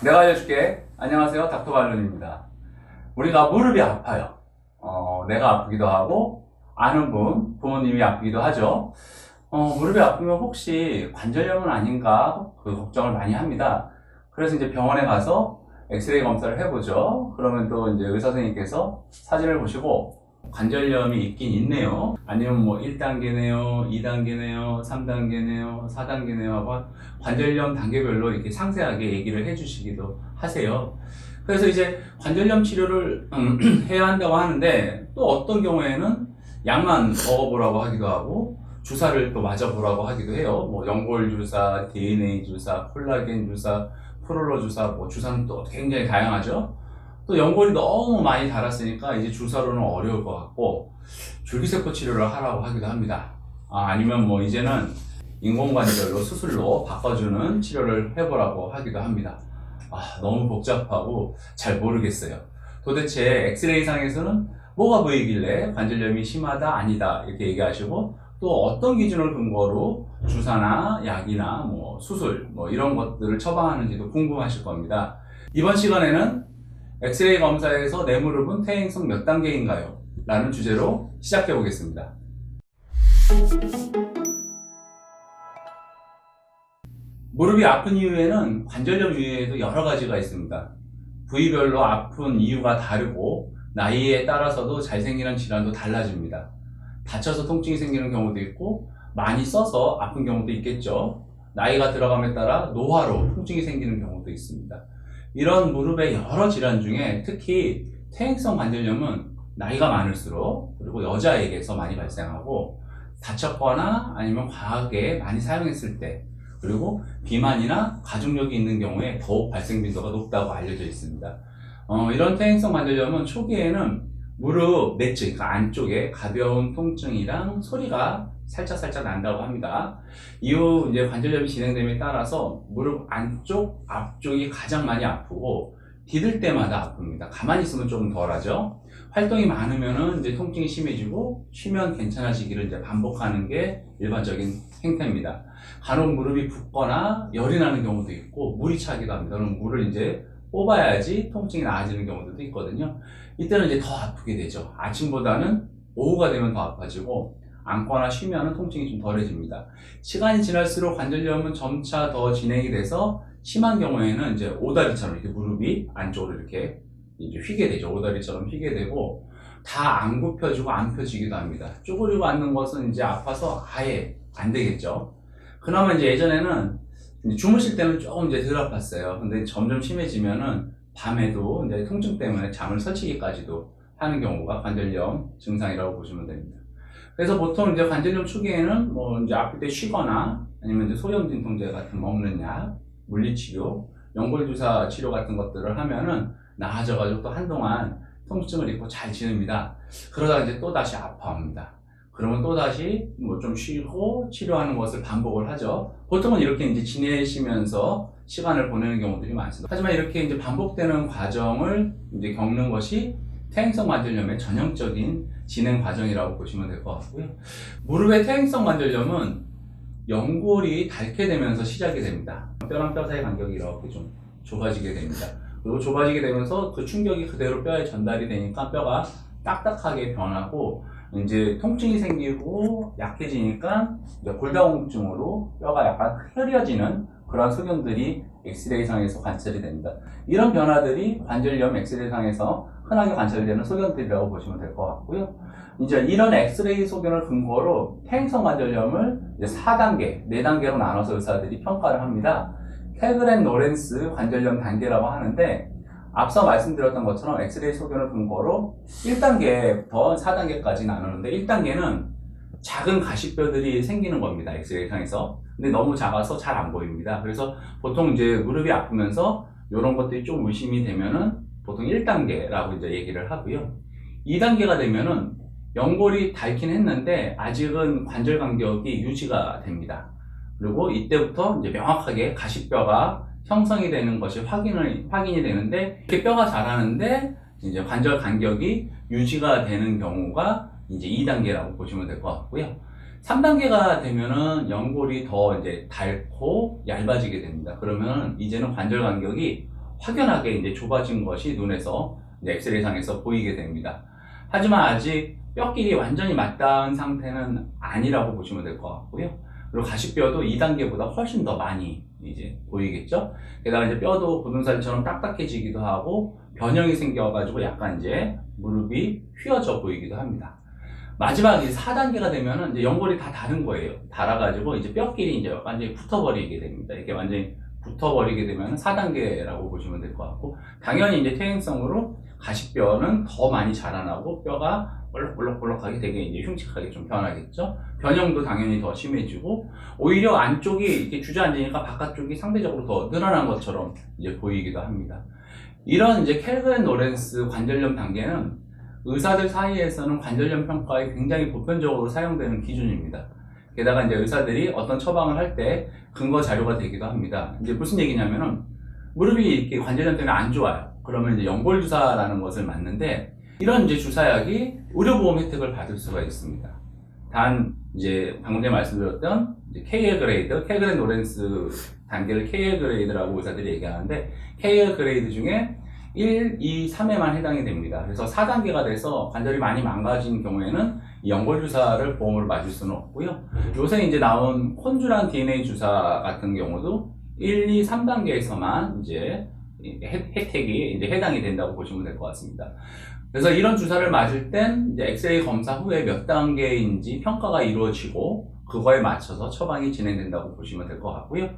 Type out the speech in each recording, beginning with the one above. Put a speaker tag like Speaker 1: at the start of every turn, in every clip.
Speaker 1: 내가 알려줄게. 안녕하세요, 닥터갈론입니다. 우리가 무릎이 아파요. 내가 아프기도 하고 아는 분, 부모님이 아프기도 하죠. 무릎이 아프면 혹시 관절염은 아닌가 그 걱정을 많이 합니다. 그래서 이제 병원에 가서 엑스레이 검사를 해보죠. 그러면 또 이제 의사 선생님께서 사진을 보시고 관절염이 있긴 있네요. 아니면 뭐 1단계네요, 2단계네요, 3단계네요, 4단계네요 하고 관절염 단계별로 이렇게 상세하게 얘기를 해주시기도 하세요. 그래서 이제 관절염 치료를 해야 한다고 하는데 또 어떤 경우에는 약만 먹어보라고 하기도 하고 주사를 또 맞아보라고 하기도 해요. 뭐 연골 주사, DNA 주사, 콜라겐 주사, 프롤로 주사, 뭐 주사는 또 굉장히 다양하죠. 또 연골이 너무 많이 닳았으니까 이제 주사로는 어려울 것 같고 줄기세포 치료를 하라고 하기도 합니다. 아니면 뭐 이제는 인공관절로 수술로 바꿔주는 치료를 해보라고 하기도 합니다. 너무 복잡하고 잘 모르겠어요. 도대체 엑스레이상에서는 뭐가 보이길래 관절염이 심하다 아니다 이렇게 얘기하시고 또 어떤 기준을 근거로 주사나 약이나 뭐 수술 뭐 이런 것들을 처방하는지도 궁금하실 겁니다. 이번 시간에는 엑스레이 검사에서 내 무릎은 퇴행성 몇 단계인가요? 라는 주제로 시작해 보겠습니다. 무릎이 아픈 이유에는 관절염 이외에도 여러 가지가 있습니다. 부위별로 아픈 이유가 다르고 나이에 따라서도 잘 생기는 질환도 달라집니다. 다쳐서 통증이 생기는 경우도 있고 많이 써서 아픈 경우도 있겠죠. 나이가 들어감에 따라 노화로 통증이 생기는 경우도 있습니다. 이런 무릎의 여러 질환 중에 특히 퇴행성 관절염은 나이가 많을수록 그리고 여자에게서 많이 발생하고 다쳤거나 아니면 과하게 많이 사용했을 때 그리고 비만이나 가족력이 있는 경우에 더욱 발생 빈도가 높다고 알려져 있습니다. 이런 퇴행성 관절염은 초기에는 무릎 내측, 그러니까 안쪽에 가벼운 통증이랑 소리가 살짝 난다고 합니다. 이후 이제 관절염이 진행됨에 따라서 무릎 안쪽, 앞쪽이 가장 많이 아프고 디딜 때마다 아픕니다. 가만히 있으면 조금 덜하죠. 활동이 많으면은 이제 통증이 심해지고 쉬면 괜찮아지기를 이제 반복하는 게 일반적인 행태입니다. 간혹 무릎이 붓거나 열이 나는 경우도 있고 물이 차기도 합니다. 그럼 물을 이제 뽑아야지 통증이 나아지는 경우도 있거든요. 이때는 이제 더 아프게 되죠. 아침보다는 오후가 되면 더 아파지고 앉거나 쉬면 통증이 좀 덜해집니다. 시간이 지날수록 관절염은 점차 더 진행이 돼서 심한 경우에는 이제 오다리처럼 이렇게 무릎이 안쪽으로 이렇게 이제 휘게 되죠. 오다리처럼 휘게 되고 다 안 굽혀지고 안 펴지기도 합니다. 쪼그리고 앉는 것은 이제 아파서 아예 안 되겠죠. 그나마 이제 예전에는 주무실 때는 조금 이제 덜 아팠어요. 근데 점점 심해지면은 밤에도 이제 통증 때문에 잠을 설치기까지도 하는 경우가 관절염 증상이라고 보시면 됩니다. 그래서 보통 이제 관절염 초기에는 뭐 이제 아플 때 쉬거나 아니면 이제 소염 진통제 같은 먹는 약, 물리치료, 연골주사 치료 같은 것들을 하면은 나아져가지고 또 한동안 통증을 잊고 잘 지냅니다. 그러다가 이제 또 다시 아파합니다. 그러면 또 다시 뭐 좀 쉬고 치료하는 것을 반복을 하죠. 보통은 이렇게 이제 지내시면서 시간을 보내는 경우들이 많습니다. 하지만 이렇게 이제 반복되는 과정을 이제 겪는 것이 퇴행성 관절염의 전형적인 진행 과정이라고 보시면 될 것 같고요. 무릎의 퇴행성 관절염은 연골이 닳게 되면서 시작이 됩니다. 뼈랑 뼈 사이 간격이 이렇게 좀 좁아지게 됩니다. 그리고 좁아지게 되면서 그 충격이 그대로 뼈에 전달이 되니까 뼈가 딱딱하게 변하고 이제 통증이 생기고 약해지니까 이제 골다공증으로 뼈가 약간 흐려지는 그런 소견들이 엑스레이상에서 관찰이 됩니다. 이런 변화들이 관절염 엑스레이상에서 흔하게 관찰되는 소견들이라고 보시면 될 것 같고요. 이제 이런 엑스레이 소견을 근거로 퇴행성 관절염을 이제 4단계, 4단계로 나눠서 의사들이 평가를 합니다. 케그렌 노렌스 관절염 단계라고 하는데 앞서 말씀드렸던 것처럼 엑스레이 소견을 근거로 1단계부터 4단계까지 나누는데 1단계는 작은 가시뼈들이 생기는 겁니다. 엑스레이상에서. 근데 너무 작아서 잘 안 보입니다. 그래서 보통 이제 무릎이 아프면서 이런 것들이 좀 의심이 되면은 보통 1단계라고 이제 얘기를 하고요. 2단계가 되면은 연골이 닳긴 했는데 아직은 관절 간격이 유지가 됩니다. 그리고 이때부터 이제 명확하게 가시뼈가 형성이 되는 것이 확인이 되는데 이렇게 뼈가 자라는데 이제 관절 간격이 유지가 되는 경우가 이제 2단계라고 보시면 될 것 같고요. 3단계가 되면은 연골이 더 이제 닳고 얇아지게 됩니다. 그러면 이제는 관절 간격이 확연하게 이제 좁아진 것이 눈에서 이제 엑스레이 상에서 보이게 됩니다. 하지만 아직 뼈끼리 완전히 맞닿은 상태는 아니라고 보시면 될 것 같고요. 그리고 가시뼈도 2단계보다 훨씬 더 많이 이제 보이겠죠. 게다가 이제 뼈도 보름살처럼 딱딱해지기도 하고 변형이 생겨가지고 약간 이제 무릎이 휘어져 보이기도 합니다. 마지막 이제 4단계가 되면은 이제 연골이 다 다른 거예요. 닳아가지고 이제 뼈끼리 이제 완전히 붙어버리게 됩니다. 이렇게 완전히 붙어버리게 되면 4단계라고 보시면 될 것 같고, 당연히 이제 퇴행성으로 가시뼈는 더 많이 자라나고 뼈가 볼록볼록하게 되게 이제 흉측하게 좀 변하겠죠. 변형도 당연히 더 심해지고, 오히려 안쪽이 이렇게 주저앉으니까 바깥쪽이 상대적으로 더 늘어난 것처럼 이제 보이기도 합니다. 이런 이제 켈그랜 노렌스 관절염 단계는 의사들 사이에서는 관절염 평가에 굉장히 보편적으로 사용되는 기준입니다. 게다가 이제 의사들이 어떤 처방을 할 때 근거 자료가 되기도 합니다. 이제 무슨 얘기냐면은 무릎이 이렇게 관절염 때문에 안 좋아요. 그러면 이제 연골 주사라는 것을 맞는데, 이런 이제 주사약이 의료보험 혜택을 받을 수가 있습니다. 단 이제 방금 전에 말씀드렸던 이제 KL 그레이드, 켈그랜 노렌스 단계를 KL 그레이드라고 의사들이 얘기하는데, KL 그레이드 중에 1, 2, 3에만 해당이 됩니다. 그래서 4단계가 돼서 관절이 많이 망가진 경우에는 이 연골 주사를 보험으로 맞을 수는 없고요. 요새 이제 나온 콘주란 DNA 주사 같은 경우도 1, 2, 3단계에서만 이제 혜택이 이제 해당이 된다고 보시면 될 것 같습니다. 그래서 이런 주사를 맞을 땐 이제 엑스레이 검사 후에 몇 단계인지 평가가 이루어지고 그거에 맞춰서 처방이 진행된다고 보시면 될 것 같고요.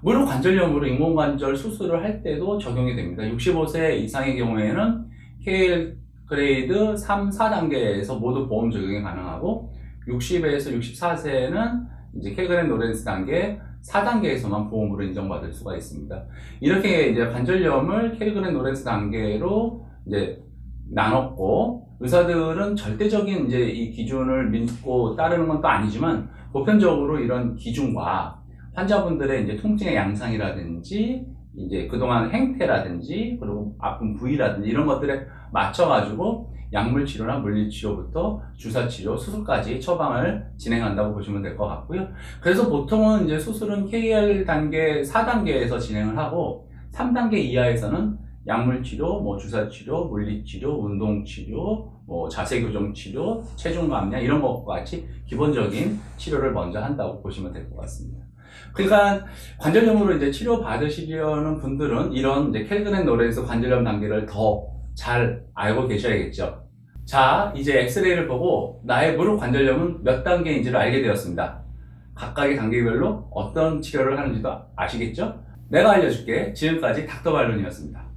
Speaker 1: 무릎 관절염으로 인공관절 수술을 할 때도 적용이 됩니다. 65세 이상의 경우에는 KL 그레이드 3, 4단계에서 모두 보험 적용이 가능하고, 60에서 64세는 이제 켈그랜 노렌스 단계 4단계에서만 보험으로 인정받을 수가 있습니다. 이렇게 이제 관절염을 켈그랜 노렌스 단계로 이제 나눴고, 의사들은 절대적인 이제 이 기준을 믿고 따르는 건 또 아니지만 보편적으로 이런 기준과 환자분들의 이제 통증의 양상이라든지 이제 그동안 행태라든지 그리고 아픈 부위라든지 이런 것들에 맞춰가지고 약물 치료나 물리 치료부터 주사 치료, 수술까지 처방을 진행한다고 보시면 될 것 같고요. 그래서 보통은 이제 수술은 KL 단계 4단계에서 진행을 하고, 3단계 이하에서는 약물 치료, 뭐 주사 치료, 물리 치료, 운동 치료, 뭐 자세 교정 치료, 체중 감량 이런 것과 같이 기본적인 치료를 먼저 한다고 보시면 될 것 같습니다. 그러니까 관절염으로 이제 치료 받으시려는 분들은 이런 이제 켈그랜 노렌스 관절염 단계를 더 잘 알고 계셔야겠죠. 자, 이제 엑스레이를 보고 나의 무릎 관절염은 몇 단계인지를 알게 되었습니다. 각각의 단계별로 어떤 치료를 하는지도 아시겠죠? 내가 알려줄게. 지금까지 닥터 발론이었습니다.